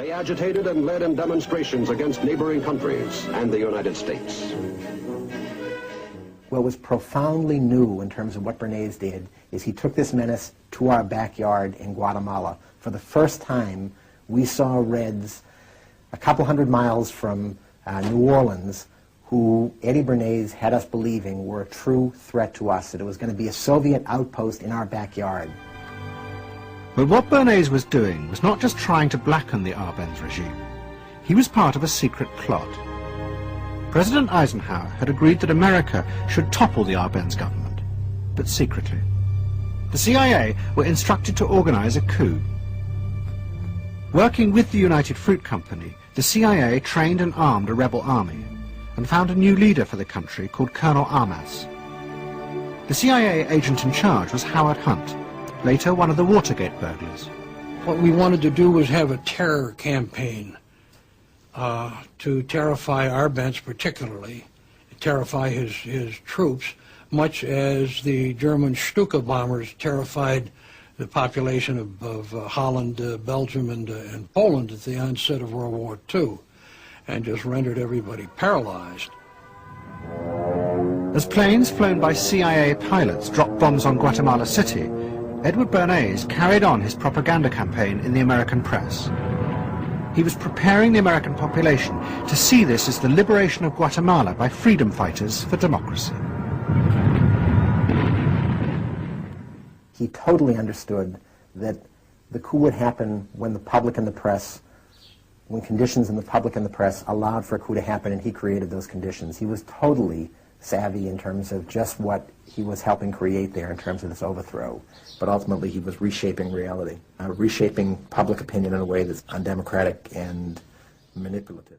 They agitated and led in demonstrations against neighboring countries and the United States. What was profoundly new in terms of what Bernays did is he took this menace to our backyard in Guatemala. For the first time, we saw Reds a couple hundred miles from New Orleans who Eddie Bernays had us believing were a true threat to us, that it was going to be a Soviet outpost in our backyard. But what Bernays was doing was not just trying to blacken the Arbenz regime. He was part of a secret plot. President Eisenhower had agreed that America should topple the Arbenz government, but secretly. The CIA were instructed to organize a coup. Working with the United Fruit Company, the CIA trained and armed a rebel army and found a new leader for the country called Colonel Armas. The CIA agent in charge was Howard Hunt, later one of the Watergate burglars. What we wanted to do was have a terror campaign to terrify Arbenz particularly, terrify his troops, much as the German Stuka bombers terrified the population of Holland, Belgium, and Poland at the onset of World War II, and just rendered everybody paralyzed. As planes flown by CIA pilots dropped bombs on Guatemala City, Edward Bernays carried on his propaganda campaign in the American press. He was preparing the American population to see this as the liberation of Guatemala by freedom fighters for democracy. He totally understood that the coup would happen when the public and the press, when conditions in the public and the press allowed for a coup to happen, and he created those conditions. He was totally savvy in terms of just what he was helping create there in terms of this overthrow. But ultimately he was reshaping reality, reshaping public opinion in a way that's undemocratic and manipulative.